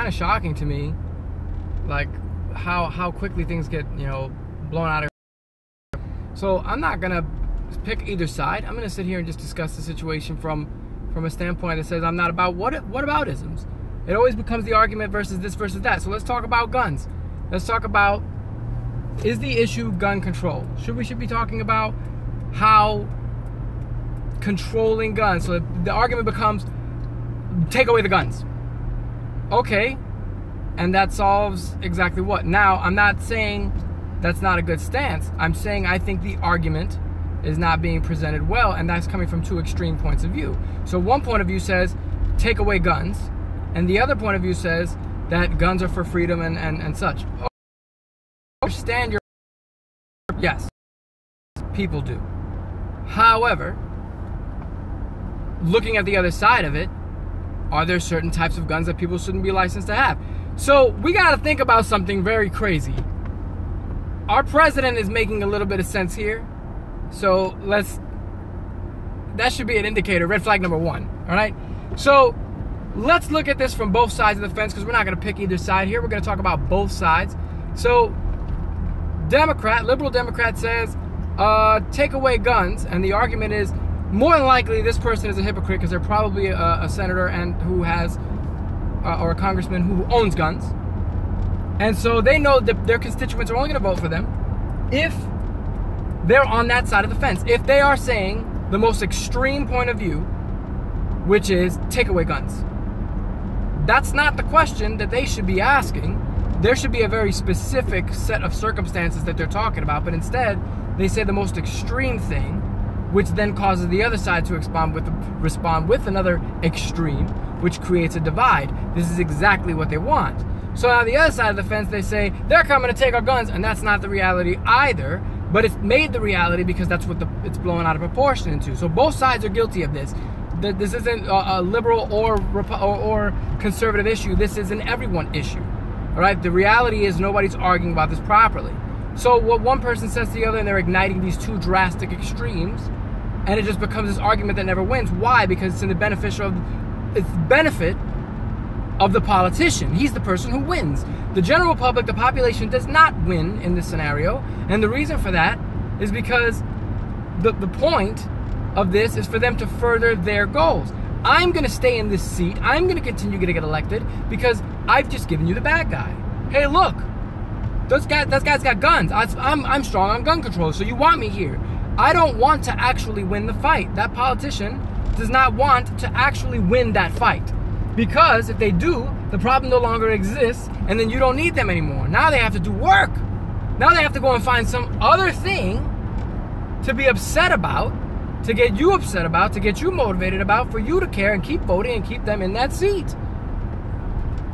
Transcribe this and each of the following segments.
kind of shocking to me, like how quickly things get, blown out of. So I'm not gonna pick either side. I'm gonna sit here and just discuss the situation from a standpoint that says I'm not about what about isms. It always becomes the argument versus this versus that. So let's talk about guns. Let's talk about, is the issue gun control? Should be talking about how controlling guns. So the argument becomes, take away the guns. Okay, and that solves exactly what? Now, I'm not saying that's not a good stance. I'm saying I think the argument is not being presented well, and that's coming from two extreme points of view. So one point of view says, take away guns, and the other point of view says that guns are for freedom and such. Understand your... Yes, people do. However, looking at the other side of it, are there certain types of guns that people shouldn't be licensed to have? So we got to think about something very crazy. Our president is making a little bit of sense here. So that should be an indicator, red flag number one, all right? So let's look at this from both sides of the fence, because we're not going to pick either side here. We're going to talk about both sides. So liberal Democrat says, take away guns, and the argument is, more than likely this person is a hypocrite because they're probably a senator and who has, or a congressman who owns guns. And so they know that their constituents are only going to vote for them if they're on that side of the fence. If they are saying the most extreme point of view, which is take away guns. That's not the question that they should be asking. There should be a very specific set of circumstances that they're talking about, but instead they say the most extreme thing, which then causes the other side to respond with another extreme, which creates a divide. This is exactly what they want. So on the other side of the fence, they say, they're coming to take our guns, and that's not the reality either, but it's made the reality because that's what it's blown out of proportion into. So both sides are guilty of this. This isn't a liberal or conservative issue. This is an everyone issue. All right? The reality is nobody's arguing about this properly. So what one person says to the other, and they're igniting these two drastic extremes, and it just becomes this argument that never wins. Why? Because it's in the benefit of the politician. He's the person who wins. The general public, the population, does not win in this scenario, and the reason for that is because the point of this is for them to further their goals. I'm going to stay in this seat. I'm going to continue to get elected because I've just given you the bad guy. Hey, look, that guy's got guns. I'm strong on gun control, so you want me here. I don't want to actually win the fight. That politician does not want to actually win that fight. Because if they do, the problem no longer exists, and then you don't need them anymore. Now they have to do work. Now they have to go and find some other thing to be upset about, to get you upset about, to get you motivated about, for you to care and keep voting and keep them in that seat.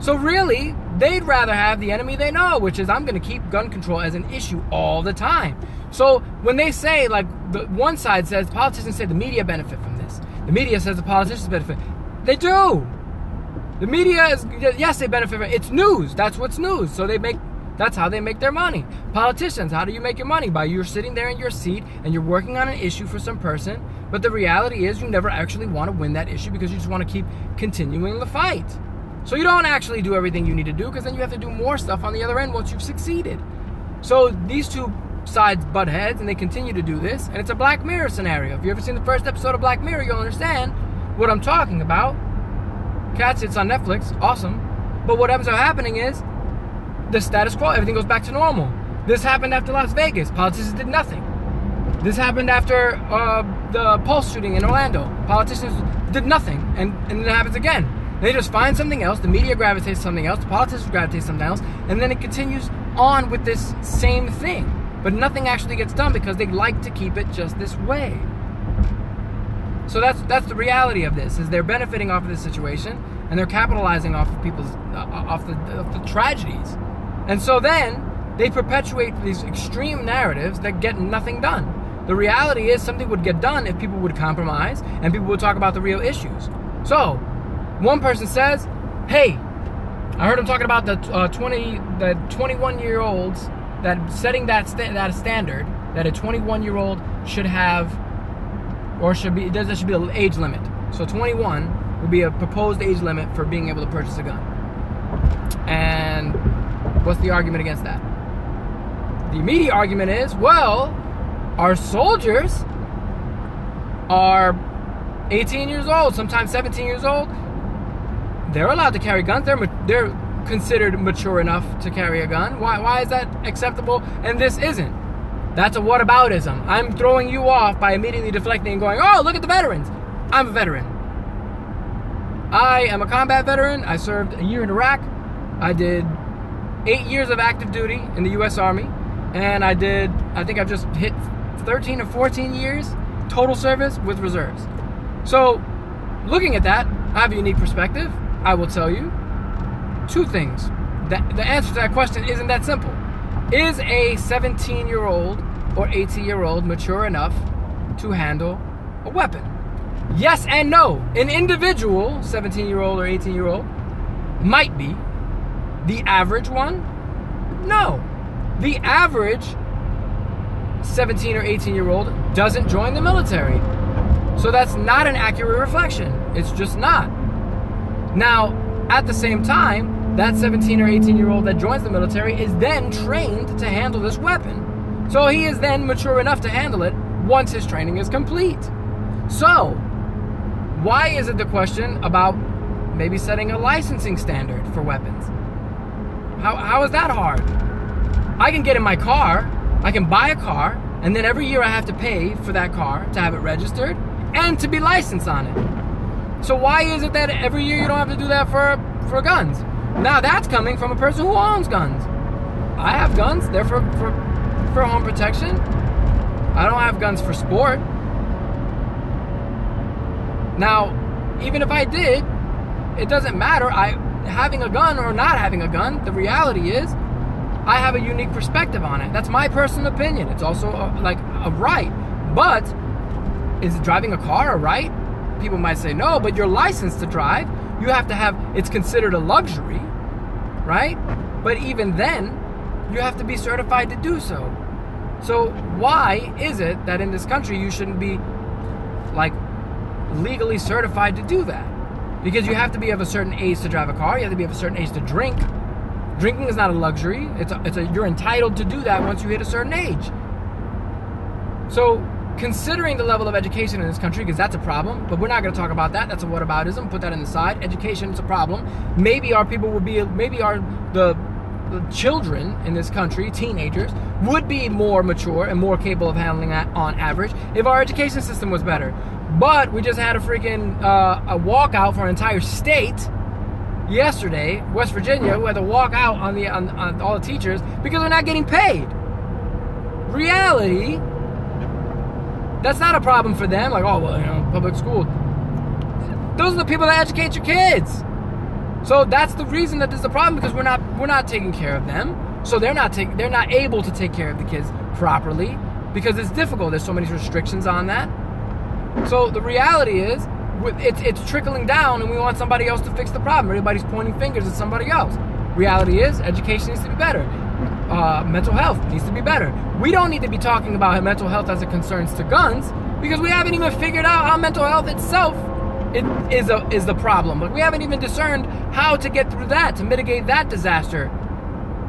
So really, they'd rather have the enemy they know, which is, I'm going to keep gun control as an issue all the time. So when they say, like, the one side says, politicians say the media benefit from this. The media says the politicians benefit. They do. The media is, yes, they benefit from it. It's news. That's what's news. So that's how they make their money. Politicians, how do you make your money? By you're sitting there in your seat and you're working on an issue for some person, but the reality is you never actually want to win that issue because you just want to keep continuing the fight. So you don't actually do everything you need to do, because then you have to do more stuff on the other end once you've succeeded. So these two sides butt heads, and they continue to do this, and it's a Black Mirror scenario. If you ever seen the first episode of Black Mirror, you'll understand what I'm talking about. Catch it's on Netflix, awesome. But what ends up happening is the status quo, everything goes back to normal. This happened after Las Vegas, politicians did nothing. This happened after the Pulse shooting in Orlando, politicians did nothing, and then it happens again. They just find something else, the media gravitates something else, the politicians gravitate something else, and then it continues on with this same thing. But nothing actually gets done because they like to keep it just this way. So that's the reality of this, is they're benefiting off of this situation, and they're capitalizing off of people's off the tragedies. And so then they perpetuate these extreme narratives that get nothing done. The reality is something would get done if people would compromise and people would talk about the real issues. So one person says, hey, I heard him talking about the 21-year-olds that setting that standard that a 21-year-old should have, or there should be an age limit. So 21 would be a proposed age limit for being able to purchase a gun. What's the argument against that? The immediate argument is, well, our soldiers are 18 years old, sometimes 17 years old. They're allowed to carry guns. They're considered mature enough to carry a gun. Why is that acceptable and this isn't? That's a whataboutism. I'm throwing you off by immediately deflecting and going, oh, look at the veterans. I'm a veteran. I am a combat veteran. I served a year in Iraq. I did 8 years of active duty in the U.S. Army. And I think I've just hit 13 or 14 years total service with reserves. So, looking at that, I have a unique perspective. I will tell you two things. The answer to that question isn't that simple. Is a 17-year-old or 18-year-old mature enough to handle a weapon? Yes and no. An individual, 17-year-old or 18-year-old, might be. The average one? No. The average 17 or 18-year-old doesn't join the military. So that's not an accurate reflection. It's just not. Now, at the same time, that 17 or 18-year-old that joins the military is then trained to handle this weapon. So he is then mature enough to handle it once his training is complete. So, why is it the question about maybe setting a licensing standard for weapons? How is that hard? I can get in my car, I can buy a car, and then every year I have to pay for that car to have it registered and to be licensed on it. So why is it that every year you don't have to do that for guns? Now that's coming from a person who owns guns. I have guns, they're for home protection. I don't have guns for sport. Now, even if I did, it doesn't matter. Having a gun or not having a gun, the reality is I have a unique perspective on it. That's my personal opinion. It's also a right. But is driving a car a right? People might say no, but you're licensed to drive. You have to have, it's considered a luxury, right? But even then, you have to be certified to do so. So why is it that in this country you shouldn't be legally certified to do that? Because you have to be of a certain age to drive a car. You have to be of a certain age to drink. Drinking is not a luxury. You're entitled to do that once you hit a certain age. So, considering the level of education in this country, because that's a problem, but we're not going to talk about that. That's a whataboutism. Put that on the side. Education is a problem. Maybe the children in this country, teenagers, would be more mature and more capable of handling that on average if our education system was better. But we just had a freaking a walkout for an entire state yesterday, West Virginia, who had to walk out on all the teachers because they're not getting paid. Reality, that's not a problem for them. Public school. Those are the people that educate your kids. So that's the reason that there's a problem, because we're not taking care of them. So they're not able to take care of the kids properly because it's difficult. There's so many restrictions on that. So the reality is, it's trickling down, and we want somebody else to fix the problem. Everybody's pointing fingers at somebody else. Reality is, education needs to be better. Mental health needs to be better. We don't need to be talking about mental health as it concerns to guns, because we haven't even figured out how mental health itself is the problem. We haven't even discerned how to get through that, to mitigate that disaster.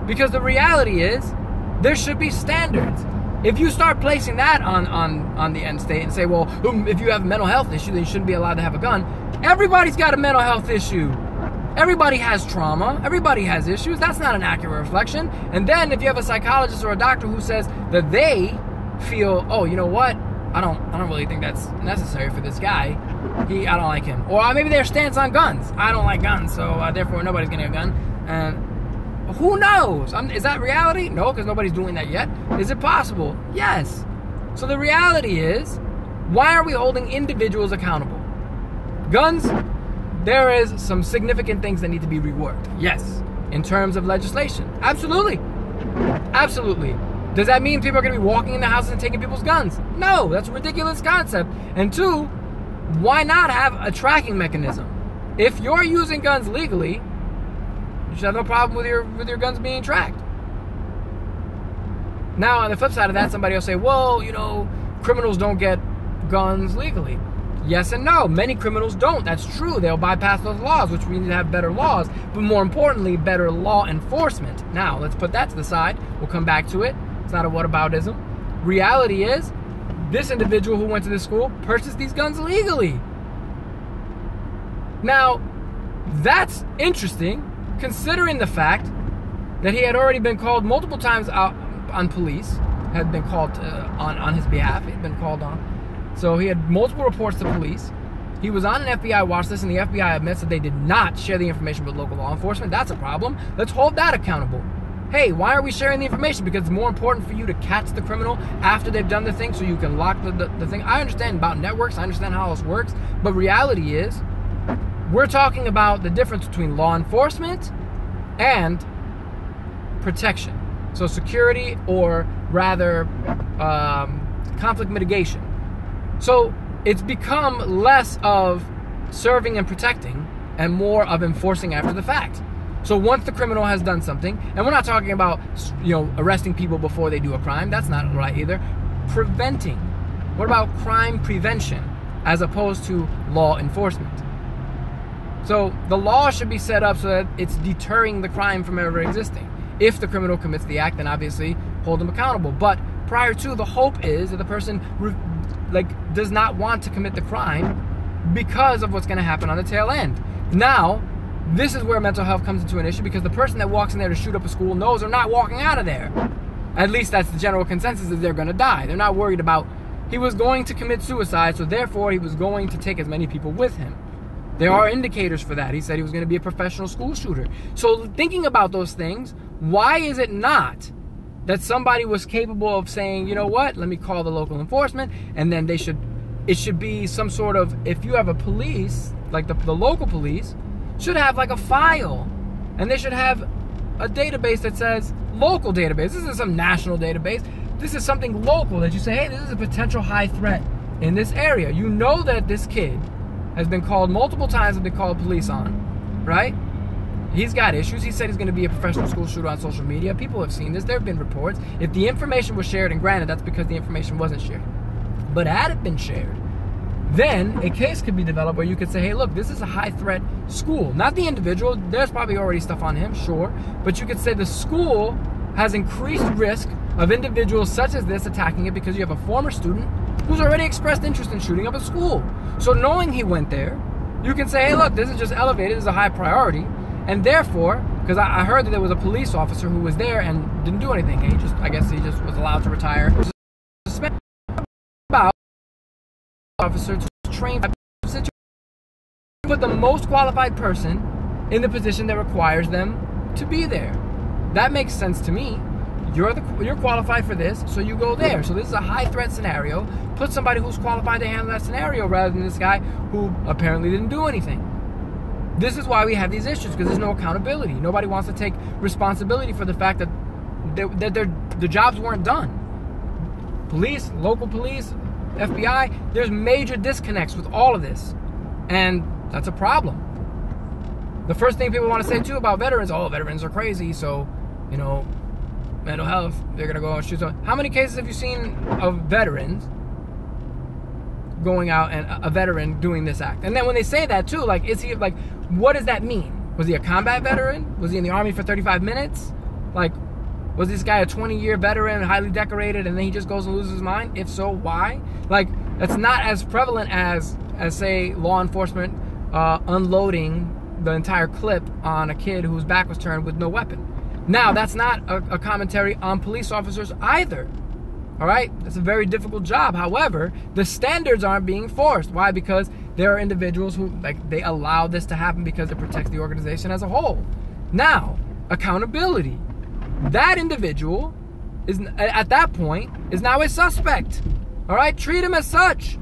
Because the reality is, there should be standards. If you start placing that on the end state and say, well, if you have a mental health issue, then you shouldn't be allowed to have a gun. Everybody's got a mental health issue. Everybody has trauma. Everybody has issues. That's not an accurate reflection. And then if you have a psychologist or a doctor who says that they feel, oh, you know what? I don't really think that's necessary for this guy. I don't like him. Or maybe their stance on guns. I don't like guns, so therefore nobody's getting a gun. And who knows? Is that reality? No, because nobody's doing that yet. Is it possible? Yes. So the reality is, why are we holding individuals accountable? Guns, there is some significant things that need to be reworked. Yes. In terms of legislation. Absolutely. Absolutely. Does that mean people are going to be walking in the houses and taking people's guns? No, that's a ridiculous concept. And two, why not have a tracking mechanism? If you're using guns legally, you should have no problem with your guns being tracked. Now, on the flip side of that, somebody will say, well, criminals don't get guns legally. Yes and no. Many criminals don't. That's true. They'll bypass those laws, which we need to have better laws, but more importantly, better law enforcement. Now, let's put that to the side. We'll come back to it. It's not a whataboutism. Reality is, this individual who went to this school purchased these guns legally. Now, that's interesting, considering the fact that he had already been called multiple times out on police, had been called on his behalf, he had been called on. So he had multiple reports to police. He was on an FBI watch list, and the FBI admits that they did not share the information with local law enforcement. That's a problem. Let's hold that accountable. Hey, why are we sharing the information? Because it's more important for you to catch the criminal after they've done the thing so you can lock the thing. I understand about networks. I understand how this works. But reality is, we're talking about the difference between law enforcement and protection. So security, or rather conflict mitigation. So it's become less of serving and protecting and more of enforcing after the fact. So once the criminal has done something, and we're not talking about, arresting people before they do a crime. That's not right either. Preventing. What about crime prevention as opposed to law enforcement? So the law should be set up so that it's deterring the crime from ever existing. If the criminal commits the act, then obviously hold them accountable. But prior to, the hope is that the person does not want to commit the crime because of what's going to happen on the tail end. Now, this is where mental health comes into an issue, because the person that walks in there to shoot up a school knows they're not walking out of there. At least that's the general consensus, is they're going to die. They're not worried about, he was going to commit suicide, so therefore he was going to take as many people with him. There are indicators for that. He said he was going to be a professional school shooter. So thinking about those things, why is it not that somebody was capable of saying, you know what, let me call the local enforcement, and then it should be some sort of, if you have a police, like the local police, should have like a file, and they should have a database that says local database. This isn't some national database. This is something local that you say, hey, this is a potential high threat in this area. You know that this kid has been called multiple times, and been called police on, right? He's got issues. He said he's going to be a professional school shooter on social media. People have seen this. There have been reports. If the information was shared, and granted, that's because the information wasn't shared, but had it been shared, then a case could be developed where you could say, hey, look, this is a high threat school. Not the individual. There's probably already stuff on him, sure. But you could say the school has increased risk of individuals such as this attacking it, because you have a former student who's already expressed interest in shooting up a school. So knowing he went there, you can say, hey, look, this is just elevated. This is a high priority. And therefore, because I heard that there was a police officer who was there and didn't do anything. I guess he just was allowed to retire. About officer to train situation, put the most qualified person in the position that requires them to be there. That makes sense to me. You're qualified for this, so you go there. So this is a high threat scenario. Put somebody who's qualified to handle that scenario rather than this guy who apparently didn't do anything. This is why we have these issues, because there's no accountability. Nobody wants to take responsibility for the fact that the jobs weren't done. Police, local police, FBI, there's major disconnects with all of this. And that's a problem. The first thing people want to say too about veterans, veterans are crazy, so, mental health, they're going to go and shoot someone. How many cases have you seen of veterans going out and a veteran doing this act? And then when they say that too, what does that mean? Was he a combat veteran? Was he in the Army for 35 minutes? Was this guy a 20-year veteran, highly decorated, and then he just goes and loses his mind? If so, why? That's not as prevalent as say, law enforcement unloading the entire clip on a kid whose back was turned with no weapon. Now, that's not a commentary on police officers either. All right? It's a very difficult job. However, the standards aren't being forced. Why? Because there are individuals who, they allow this to happen because it protects the organization as a whole. Now, accountability. That individual is, at that point, is now a suspect. All right? Treat him as such.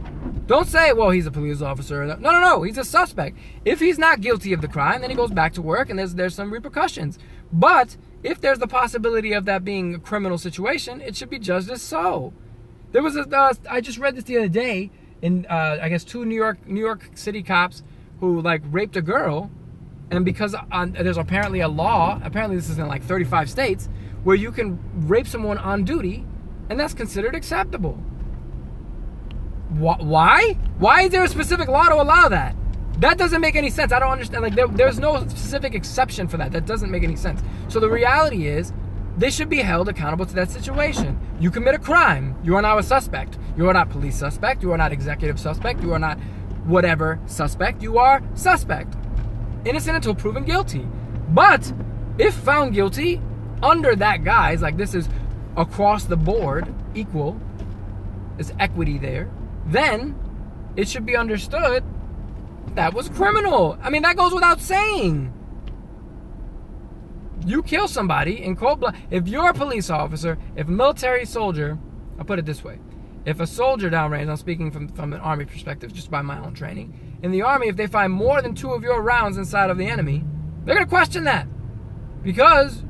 Don't say, well, he's a police officer. No. He's a suspect. If he's not guilty of the crime, then he goes back to work and there's some repercussions. But if there's the possibility of that being a criminal situation, it should be judged as so. There was I just read this the other day in, I guess, 2 New York City cops who raped a girl. And because there's apparently a law, apparently this is in 35 states, where you can rape someone on duty, and that's considered acceptable. Why? Why is there a specific law to allow that? That doesn't make any sense. I don't understand. Like, there's no specific exception for that. That doesn't make any sense. So the reality is, they should be held accountable to that situation. You commit a crime. You are now a suspect. You are not police suspect. You are not executive suspect. You are not whatever suspect. You are suspect. Innocent until proven guilty. But if found guilty under that guise, like this is across the board equal, there's equity there, then it should be understood that was criminal. I mean, that goes without saying. You kill somebody in cold blood. If you're a police officer, if a military soldier, I'll put it this way. If a soldier downrange, I'm speaking from an army perspective, just by my own training. In the army, if they find more than 2 of your rounds inside of the enemy, they're going to question that. Because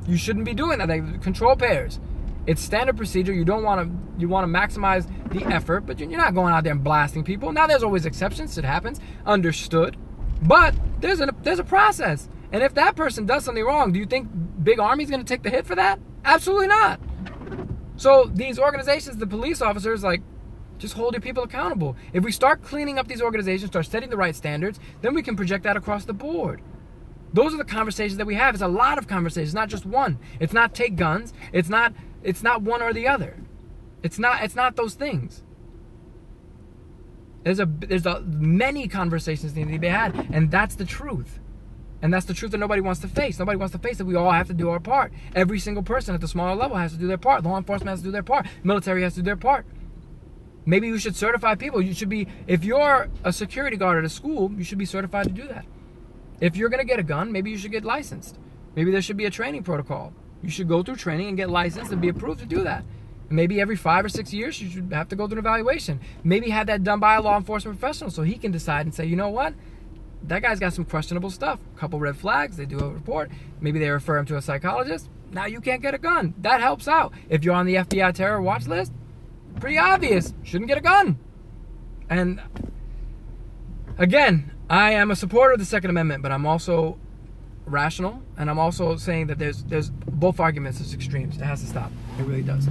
you shouldn't be doing that. They control pairs. It's standard procedure. You want to maximize the effort, but you're not going out there and blasting people. Now, there's always exceptions. It happens. Understood. But there's a process. And if that person does something wrong, do you think big army's going to take the hit for that? Absolutely not. So these organizations, the police officers, like, just hold your people accountable. If we start cleaning up these organizations, start setting the right standards, then we can project that across the board. Those are the conversations that we have. It's a lot of conversations, not just one. It's not take guns. It's not one or the other. It's not those things. There's many conversations that need to be had, and that's the truth. And that's the truth that nobody wants to face. Nobody wants to face that we all have to do our part. Every single person at the smaller level has to do their part. Law enforcement has to do their part. Military has to do their part. Maybe you should certify people. You should be, if you're a security guard at a school, you should be certified to do that. If you're going to get a gun, maybe you should get licensed. Maybe there should be a training protocol. You should go through training and get licensed and be approved to do that. Maybe every 5 or 6 years, you should have to go through an evaluation. Maybe have that done by a law enforcement professional so he can decide and say, you know what? That guy's got some questionable stuff. A couple red flags. They do a report. Maybe they refer him to a psychologist. Now you can't get a gun. That helps out. If you're on the FBI terror watch list, pretty obvious. Shouldn't get a gun. And again, I am a supporter of the Second Amendment, but I'm also rational, and I'm also saying that there's both arguments, there's extremes. It has to stop. It really does.